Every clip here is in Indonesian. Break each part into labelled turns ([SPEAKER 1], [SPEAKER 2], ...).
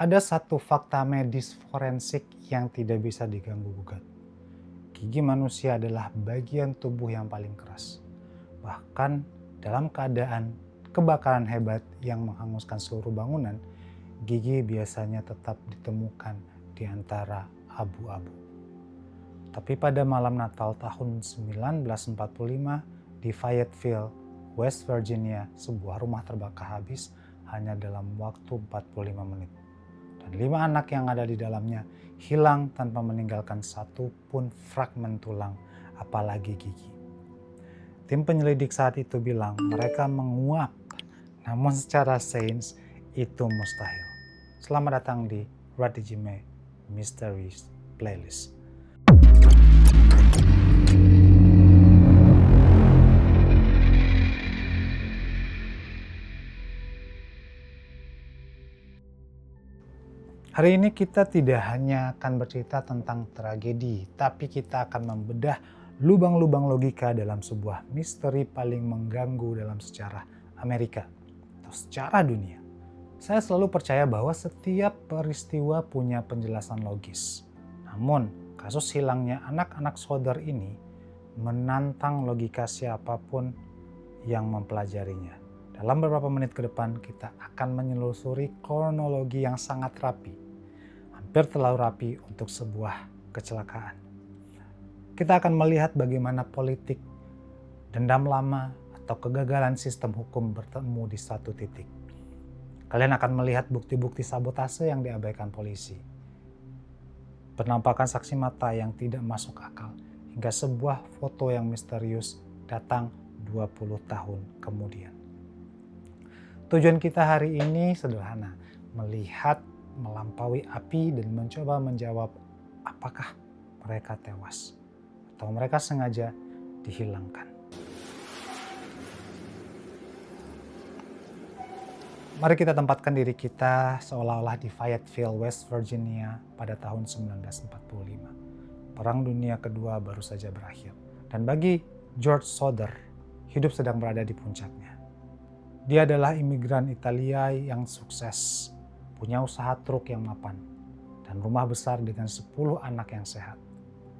[SPEAKER 1] Ada satu fakta medis forensik yang tidak bisa diganggu-gugat. Gigi manusia adalah bagian tubuh yang paling keras. Bahkan dalam keadaan kebakaran hebat yang menghanguskan seluruh bangunan, gigi biasanya tetap ditemukan di antara abu-abu. Tapi pada malam Natal tahun 1945 di Fayetteville, West Virginia, sebuah rumah terbakar habis hanya dalam waktu 45 menit. Dan 5 anak yang ada di dalamnya hilang tanpa meninggalkan satu pun fragmen tulang, apalagi gigi. Tim penyelidik saat itu bilang mereka menguap, namun secara sains itu mustahil. Selamat datang di Radijime Mysteries Playlist. Hari ini kita tidak hanya akan bercerita tentang tragedi, tapi kita akan membedah lubang-lubang logika dalam sebuah misteri paling mengganggu dalam sejarah Amerika atau sejarah dunia. Saya selalu percaya bahwa setiap peristiwa punya penjelasan logis. Namun, kasus hilangnya anak-anak Soder ini menantang logika siapapun yang mempelajarinya. Dalam beberapa menit ke depan, kita akan menyelusuri kronologi yang sangat rapi. Hampir terlalu rapi untuk sebuah kecelakaan. Kita akan melihat bagaimana politik, dendam lama, atau kegagalan sistem hukum bertemu di satu titik. Kalian akan melihat bukti-bukti sabotase yang diabaikan polisi. Penampakan saksi mata yang tidak masuk akal, hingga sebuah foto yang misterius datang 20 tahun kemudian. Tujuan kita hari ini sederhana, melihat melampaui api dan mencoba menjawab apakah mereka tewas atau mereka sengaja dihilangkan. Mari kita tempatkan diri kita seolah-olah di Fayetteville, West Virginia pada tahun 1945. Perang Dunia Kedua baru saja berakhir. Dan bagi George Soder, hidup sedang berada di puncaknya. Dia adalah imigran Italia yang sukses, punya usaha truk yang mapan, dan rumah besar dengan 10 anak yang sehat.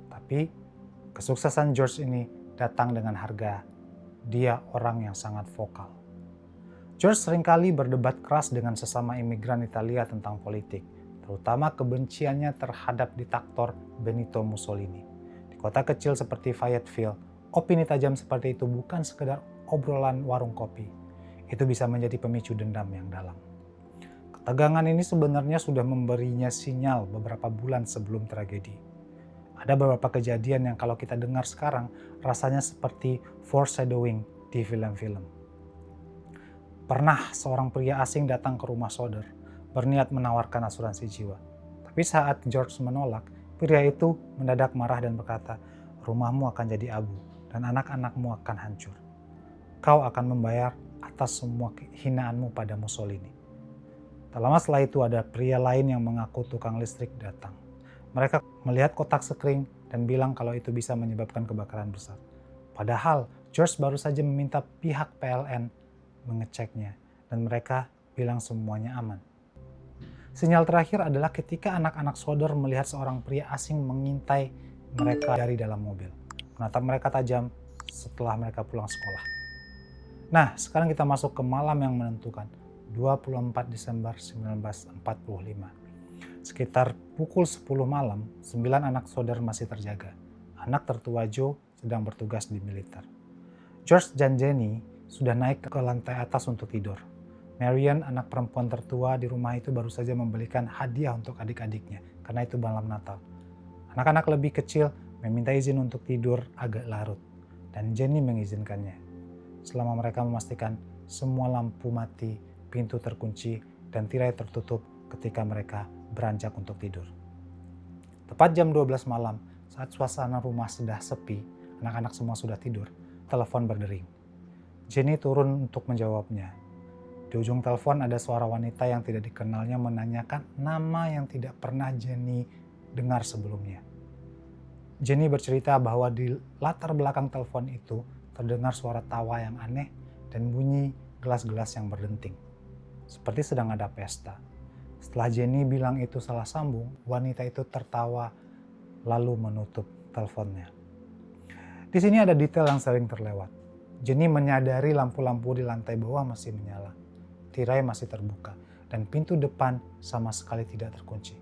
[SPEAKER 1] Tapi kesuksesan George ini datang dengan harga dia orang yang sangat vokal. George seringkali berdebat keras dengan sesama imigran Italia tentang politik, terutama kebenciannya terhadap diktator Benito Mussolini. Di kota kecil seperti Fayetteville, opini tajam seperti itu bukan sekedar obrolan warung kopi. Itu bisa menjadi pemicu dendam yang dalam. Ketegangan ini sebenarnya sudah memberinya sinyal beberapa bulan sebelum tragedi. Ada beberapa kejadian yang kalau kita dengar sekarang rasanya seperti foreshadowing di film-film. Pernah seorang pria asing datang ke rumah Soder, berniat menawarkan asuransi jiwa. Tapi saat George menolak, pria itu mendadak marah dan berkata, "Rumahmu akan jadi abu dan anak-anakmu akan hancur. Kau akan membayar atas semua hinaanmu pada Mussolini." Tak lama setelah itu ada pria lain yang mengaku tukang listrik datang. Mereka melihat kotak sekring dan bilang kalau itu bisa menyebabkan kebakaran besar. Padahal George baru saja meminta pihak PLN mengeceknya dan mereka bilang semuanya aman. Sinyal terakhir adalah ketika anak-anak Soder melihat seorang pria asing mengintai mereka dari dalam mobil. Menatap mereka tajam setelah mereka pulang sekolah. Nah, sekarang kita masuk ke malam yang menentukan, 24 Desember 1945. Sekitar pukul 10 malam, 9 anak Soder masih terjaga. Anak tertua Joe sedang bertugas di militer. George dan Jenny sudah naik ke lantai atas untuk tidur. Marian, anak perempuan tertua di rumah itu, baru saja membelikan hadiah untuk adik-adiknya karena itu malam Natal. Anak-anak lebih kecil meminta izin untuk tidur agak larut dan Jenny mengizinkannya. Selama mereka memastikan semua lampu mati, pintu terkunci, dan tirai tertutup ketika mereka beranjak untuk tidur. Tepat jam 12 malam, saat suasana rumah sudah sepi, anak-anak semua sudah tidur, telepon berdering. Jenny turun untuk menjawabnya. Di ujung telepon ada suara wanita yang tidak dikenalnya menanyakan nama yang tidak pernah Jenny dengar sebelumnya. Jenny bercerita bahwa di latar belakang telepon itu terdengar suara tawa yang aneh dan bunyi gelas-gelas yang berdenting. Seperti sedang ada pesta. Setelah Jenny bilang itu salah sambung, wanita itu tertawa lalu menutup teleponnya. Di sini ada detail yang sering terlewat. Jenny menyadari lampu-lampu di lantai bawah masih menyala, tirai masih terbuka, dan pintu depan sama sekali tidak terkunci.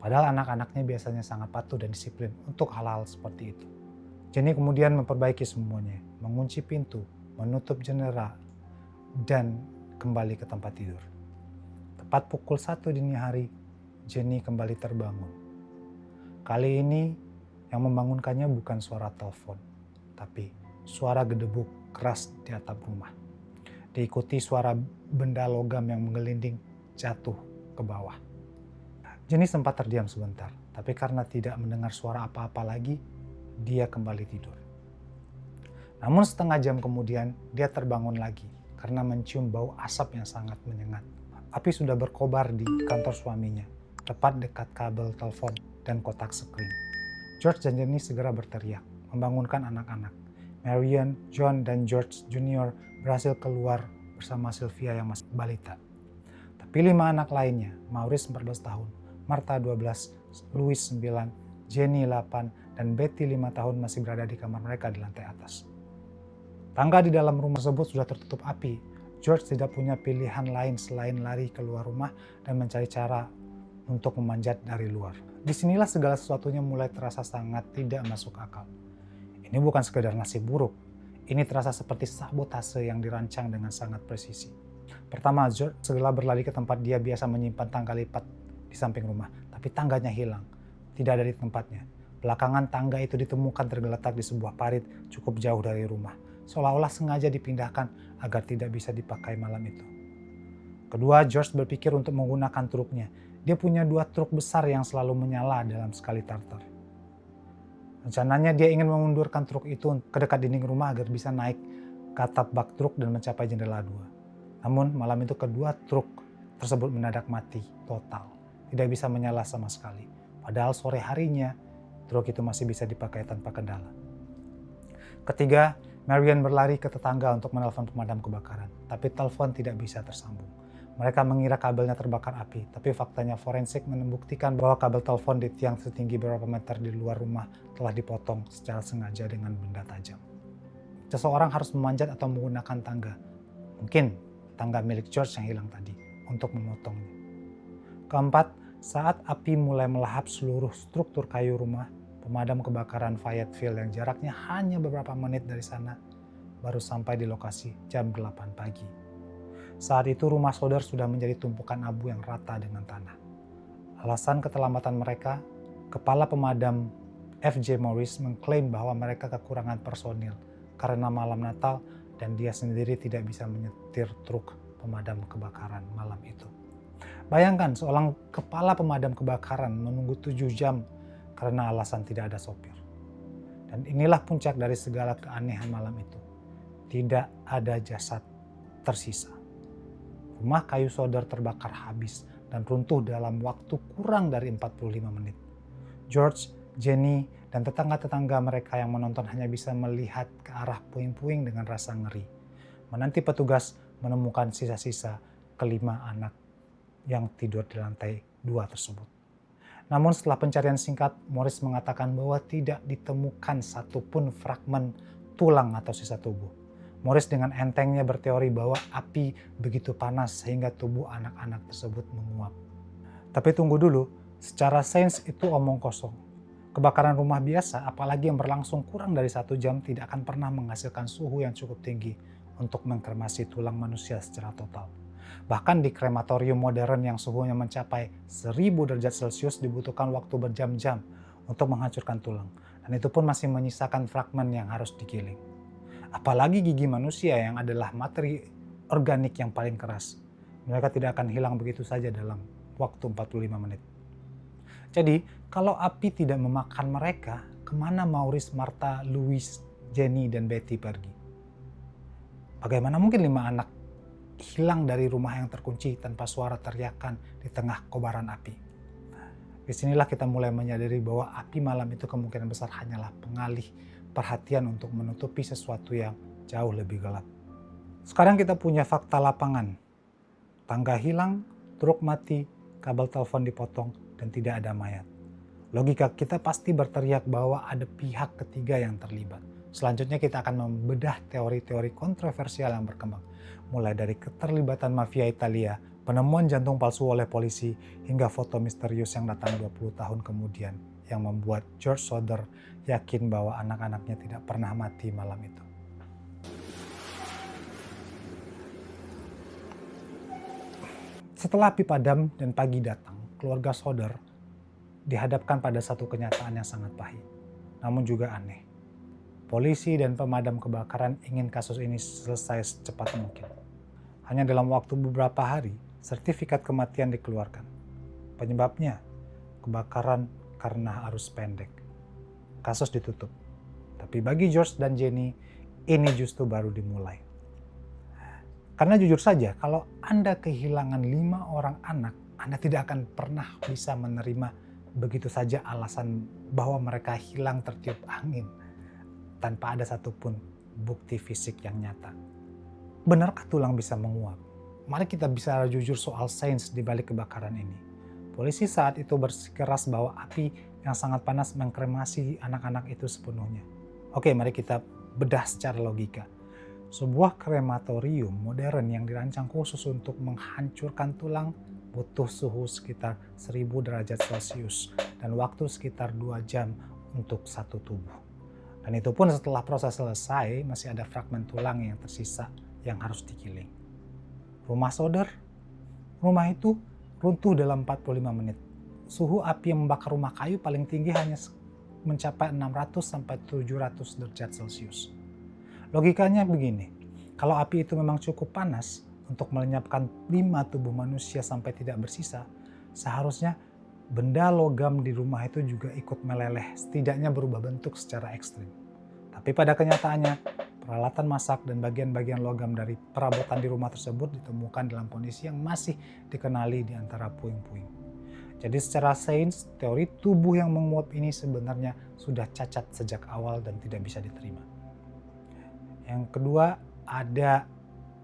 [SPEAKER 1] Padahal anak-anaknya biasanya sangat patuh dan disiplin untuk hal-hal seperti itu. Jenny kemudian memperbaiki semuanya, mengunci pintu, menutup jendela, dan kembali ke tempat tidur. Tepat pukul 1 dini hari, Jenny kembali terbangun. Kali ini yang membangunkannya bukan suara telepon, tapi suara gedebuk keras di atap rumah. Diikuti suara benda logam yang menggelinding jatuh ke bawah. Jenny sempat terdiam sebentar, tapi karena tidak mendengar suara apa-apa lagi, dia kembali tidur. Namun setengah jam kemudian dia terbangun lagi karena mencium bau asap yang sangat menyengat. Api sudah berkobar di kantor suaminya, tepat dekat kabel telepon dan kotak screen. George dan Jenny segera berteriak, membangunkan anak-anak. Marion, John, dan George Jr. berhasil keluar bersama Sylvia yang masih balita. Tapi 5 anak lainnya, Maurice 14 tahun, Martha 12, Louis 9, Jenny 8, dan Betty 5 tahun masih berada di kamar mereka di lantai atas. Tangga di dalam rumah tersebut sudah tertutup api. George tidak punya pilihan lain selain lari keluar rumah dan mencari cara untuk memanjat dari luar. Disinilah segala sesuatunya mulai terasa sangat tidak masuk akal. Ini bukan sekedar nasib buruk. Ini terasa seperti sabotase yang dirancang dengan sangat presisi. Pertama, George segera berlari ke tempat dia biasa menyimpan tangga lipat di samping rumah. Tapi tangganya hilang. Tidak ada di tempatnya. Belakangan tangga itu ditemukan tergeletak di sebuah parit cukup jauh dari rumah, seolah-olah sengaja dipindahkan agar tidak bisa dipakai malam itu. Kedua, George berpikir untuk menggunakan truknya. Dia punya 2 truk besar yang selalu menyala dalam sekali starter. Rencananya dia ingin mengundurkan truk itu ke dekat dinding rumah agar bisa naik ke atap bak truk dan mencapai jendela 2. Namun malam itu kedua truk tersebut mendadak mati total, tidak bisa menyala sama sekali. Padahal sore harinya truk itu masih bisa dipakai tanpa kendala. Ketiga, Marion berlari ke tetangga untuk menelpon pemadam kebakaran, tapi telepon tidak bisa tersambung. Mereka mengira kabelnya terbakar api, tapi faktanya forensik membuktikan bahwa kabel telepon di tiang setinggi beberapa meter di luar rumah telah dipotong secara sengaja dengan benda tajam. Seseorang harus memanjat atau menggunakan tangga, mungkin tangga milik George yang hilang tadi, untuk memotongnya. Keempat, saat api mulai melahap seluruh struktur kayu rumah, pemadam kebakaran Fayetteville yang jaraknya hanya beberapa menit dari sana baru sampai di lokasi jam 8 pagi. Saat itu rumah Sodder sudah menjadi tumpukan abu yang rata dengan tanah. Alasan keterlambatan mereka, kepala pemadam F.J. Morris mengklaim bahwa mereka kekurangan personil karena malam Natal dan dia sendiri tidak bisa menyetir truk pemadam kebakaran malam itu. Bayangkan seorang kepala pemadam kebakaran menunggu 7 jam karena alasan tidak ada sopir. Dan inilah puncak dari segala keanehan malam itu. Tidak ada jasad tersisa. Rumah kayu Sodder terbakar habis dan runtuh dalam waktu kurang dari 45 menit. George, Jenny, dan tetangga-tetangga mereka yang menonton hanya bisa melihat ke arah puing-puing dengan rasa ngeri. Menanti petugas menemukan sisa-sisa kelima anak yang tidur di lantai 2 tersebut. Namun setelah pencarian singkat, Morris mengatakan bahwa tidak ditemukan satupun fragmen tulang atau sisa tubuh. Morris dengan entengnya berteori bahwa api begitu panas sehingga tubuh anak-anak tersebut menguap. Tapi tunggu dulu, secara sains itu omong kosong. Kebakaran rumah biasa, apalagi yang berlangsung kurang dari 1 jam, tidak akan pernah menghasilkan suhu yang cukup tinggi untuk mengkremasi tulang manusia secara total. Bahkan di krematorium modern yang suhunya mencapai 1000 derajat Celcius dibutuhkan waktu berjam-jam untuk menghancurkan tulang. Dan itu pun masih menyisakan fragmen yang harus digiling. Apalagi gigi manusia yang adalah materi organik yang paling keras. Mereka tidak akan hilang begitu saja dalam waktu 45 menit. Jadi, kalau api tidak memakan mereka, kemana Maurice, Martha, Louis, Jenny, dan Betty pergi? Bagaimana mungkin 5 anak hilang dari rumah yang terkunci tanpa suara teriakan di tengah kobaran api? Disinilah kita mulai menyadari bahwa api malam itu kemungkinan besar hanyalah pengalih perhatian untuk menutupi sesuatu yang jauh lebih gelap. Sekarang kita punya fakta lapangan. Tangga hilang, truk mati, kabel telepon dipotong, dan tidak ada mayat. Logika kita pasti berteriak bahwa ada pihak ketiga yang terlibat. Selanjutnya kita akan membedah teori-teori kontroversial yang berkembang, mulai dari keterlibatan mafia Italia, penemuan jantung palsu oleh polisi, hingga foto misterius yang datang 20 tahun kemudian yang membuat George Soder yakin bahwa anak-anaknya tidak pernah mati malam itu. Setelah api padam dan pagi datang, keluarga Soder dihadapkan pada satu kenyataan yang sangat pahit, namun juga aneh. Polisi dan pemadam kebakaran ingin kasus ini selesai secepat mungkin. Hanya dalam waktu beberapa hari, sertifikat kematian dikeluarkan. Penyebabnya, kebakaran karena arus pendek. Kasus ditutup. Tapi bagi George dan Jenny, ini justru baru dimulai. Karena jujur saja, kalau Anda kehilangan 5 orang anak, Anda tidak akan pernah bisa menerima begitu saja alasan bahwa mereka hilang tertiup angin tanpa ada satupun bukti fisik yang nyata. Benarkah tulang bisa menguap? Mari kita bicara jujur soal sains di balik kebakaran ini. Polisi saat itu bersikeras bahwa api yang sangat panas mengkremasi anak-anak itu sepenuhnya. Oke, mari kita bedah secara logika. Sebuah krematorium modern yang dirancang khusus untuk menghancurkan tulang butuh suhu sekitar 1000 derajat Celcius dan waktu sekitar 2 jam untuk satu tubuh. Dan itu pun setelah proses selesai masih ada fragmen tulang yang tersisa yang harus digiling. Rumah Soder, rumah itu runtuh dalam 45 menit. Suhu api yang membakar rumah kayu paling tinggi hanya mencapai 600 sampai 700 derajat Celcius. Logikanya begini, kalau api itu memang cukup panas untuk melenyapkan 5 tubuh manusia sampai tidak bersisa, seharusnya benda logam di rumah itu juga ikut meleleh, setidaknya berubah bentuk secara ekstrim. Tapi pada kenyataannya, peralatan masak dan bagian-bagian logam dari perabotan di rumah tersebut ditemukan dalam kondisi yang masih dikenali di antara puing-puing. Jadi secara sains, teori tubuh yang menguap ini sebenarnya sudah cacat sejak awal dan tidak bisa diterima. Yang kedua, ada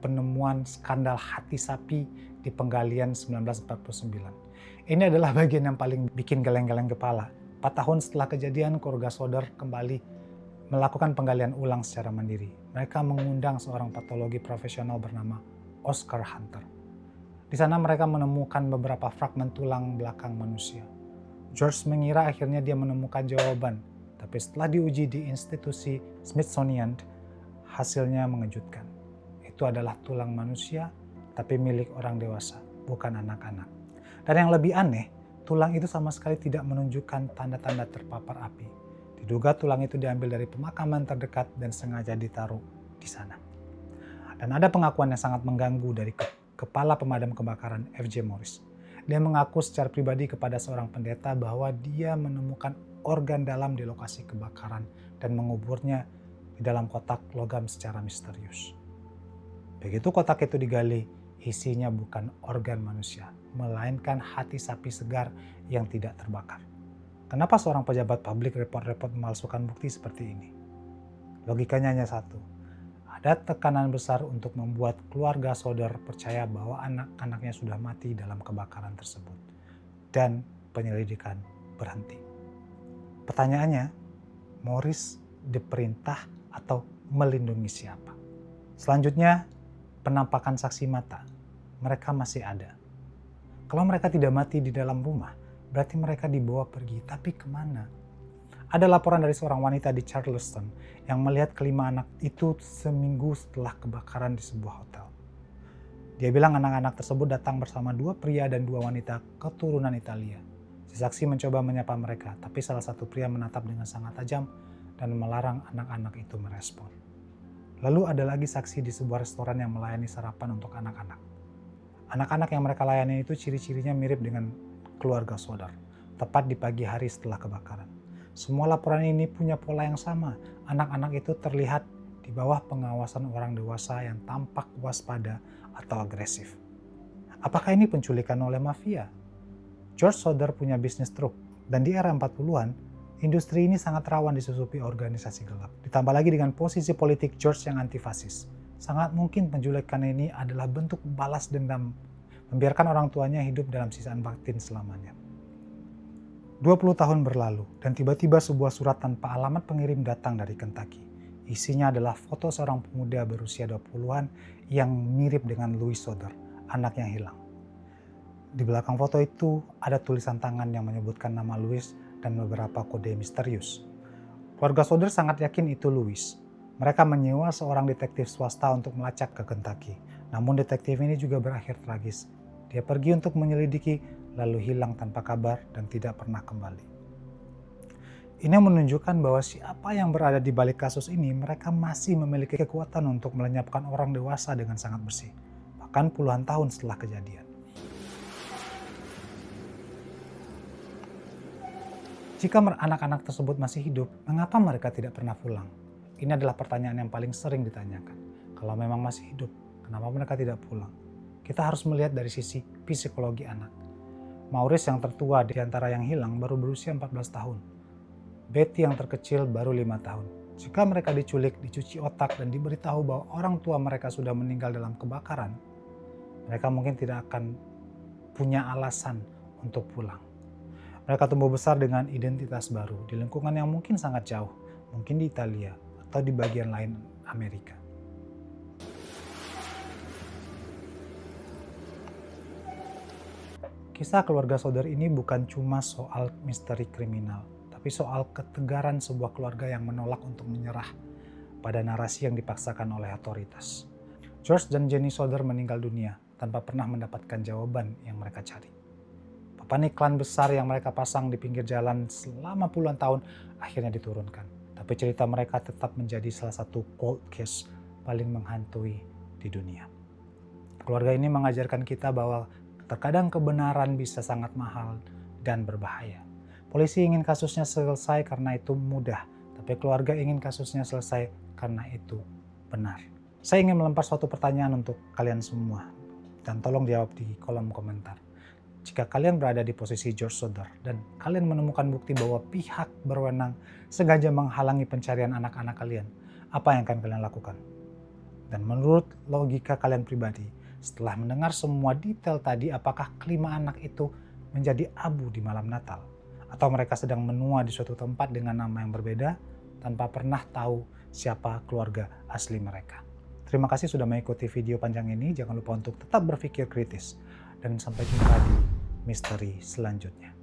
[SPEAKER 1] penemuan skandal hati sapi di penggalian 1949. Ini adalah bagian yang paling bikin geleng-geleng kepala. 4 tahun setelah kejadian, keluarga Soder kembali melakukan penggalian ulang secara mandiri. Mereka mengundang seorang patologi profesional bernama Oscar Hunter. Di sana mereka menemukan beberapa fragmen tulang belakang manusia. George mengira akhirnya dia menemukan jawaban, tapi setelah diuji di institusi Smithsonian, hasilnya mengejutkan. Itu adalah tulang manusia, tapi milik orang dewasa, bukan anak-anak. Dan yang lebih aneh, tulang itu sama sekali tidak menunjukkan tanda-tanda terpapar api. Diduga tulang itu diambil dari pemakaman terdekat dan sengaja ditaruh di sana. Dan ada pengakuan yang sangat mengganggu dari kepala pemadam kebakaran F.J. Morris. Dia mengaku secara pribadi kepada seorang pendeta bahwa dia menemukan organ dalam di lokasi kebakaran dan menguburnya di dalam kotak logam secara misterius. Begitu kotak itu digali, isinya bukan organ manusia, melainkan hati sapi segar yang tidak terbakar. Kenapa seorang pejabat publik repot-repot memalsukan bukti seperti ini? Logikanya hanya satu. Ada tekanan besar untuk membuat keluarga Soder percaya bahwa anak-anaknya sudah mati dalam kebakaran tersebut. Dan penyelidikan berhenti. Pertanyaannya, Morris diperintah atau melindungi siapa? Selanjutnya, penampakan saksi mata. Mereka masih ada. Kalau mereka tidak mati di dalam rumah, berarti mereka dibawa pergi. Tapi kemana? Ada laporan dari seorang wanita di Charleston yang melihat kelima anak itu seminggu setelah kebakaran di sebuah hotel. Dia bilang anak-anak tersebut datang bersama 2 pria dan 2 wanita keturunan Italia. Si saksi mencoba menyapa mereka, tapi salah satu pria menatap dengan sangat tajam dan melarang anak-anak itu merespon. Lalu ada lagi saksi di sebuah restoran yang melayani sarapan untuk anak-anak. Anak-anak yang mereka layani itu ciri-cirinya mirip dengan keluarga Soder, tepat di pagi hari setelah kebakaran. Semua laporan ini punya pola yang sama. Anak-anak itu terlihat di bawah pengawasan orang dewasa yang tampak waspada atau agresif. Apakah ini penculikan oleh mafia? George Soder punya bisnis truk, dan di era 40-an, industri ini sangat rawan disusupi organisasi gelap. Ditambah lagi dengan posisi politik George yang antifasis. Sangat mungkin penculikan ini adalah bentuk balas dendam membiarkan orang tuanya hidup dalam sisaan batin selamanya. 20 tahun berlalu dan tiba-tiba sebuah surat tanpa alamat pengirim datang dari Kentucky. Isinya adalah foto seorang pemuda berusia 20-an yang mirip dengan Louis Soder, anak yang hilang. Di belakang foto itu ada tulisan tangan yang menyebutkan nama Louis dan beberapa kode misterius. Keluarga Soder sangat yakin itu Louis. Mereka menyewa seorang detektif swasta untuk melacak ke Kentucky. Namun detektif ini juga berakhir tragis. Dia pergi untuk menyelidiki, lalu hilang tanpa kabar dan tidak pernah kembali. Ini menunjukkan bahwa siapa yang berada di balik kasus ini, mereka masih memiliki kekuatan untuk melenyapkan orang dewasa dengan sangat bersih, bahkan puluhan tahun setelah kejadian. Jika anak-anak tersebut masih hidup, mengapa mereka tidak pernah pulang? Ini adalah pertanyaan yang paling sering ditanyakan. Kalau memang masih hidup, kenapa mereka tidak pulang? Kita harus melihat dari sisi psikologi anak. Maurice yang tertua di antara yang hilang baru berusia 14 tahun. Betty yang terkecil baru 5 tahun. Jika mereka diculik, dicuci otak, dan diberitahu bahwa orang tua mereka sudah meninggal dalam kebakaran, mereka mungkin tidak akan punya alasan untuk pulang. Mereka tumbuh besar dengan identitas baru di lingkungan yang mungkin sangat jauh, mungkin di Italia atau di bagian lain Amerika. Kisah keluarga Soder ini bukan cuma soal misteri kriminal, tapi soal ketegaran sebuah keluarga yang menolak untuk menyerah pada narasi yang dipaksakan oleh otoritas. George dan Jenny Soder meninggal dunia tanpa pernah mendapatkan jawaban yang mereka cari. Papan iklan besar yang mereka pasang di pinggir jalan selama puluhan tahun akhirnya diturunkan. Tapi cerita mereka tetap menjadi salah satu cold case paling menghantui di dunia. Keluarga ini mengajarkan kita bahwa terkadang kebenaran bisa sangat mahal dan berbahaya. Polisi ingin kasusnya selesai karena itu mudah, tapi keluarga ingin kasusnya selesai karena itu benar. Saya ingin melempar suatu pertanyaan untuk kalian semua, dan tolong jawab di kolom komentar. Jika kalian berada di posisi George Soder dan kalian menemukan bukti bahwa pihak berwenang sengaja menghalangi pencarian anak-anak kalian, apa yang akan kalian lakukan? Dan menurut logika kalian pribadi, setelah mendengar semua detail tadi, apakah kelima anak itu menjadi abu di malam Natal? Atau mereka sedang menua di suatu tempat dengan nama yang berbeda tanpa pernah tahu siapa keluarga asli mereka? Terima kasih sudah mengikuti video panjang ini. Jangan lupa untuk tetap berpikir kritis. Dan sampai jumpa di misteri selanjutnya.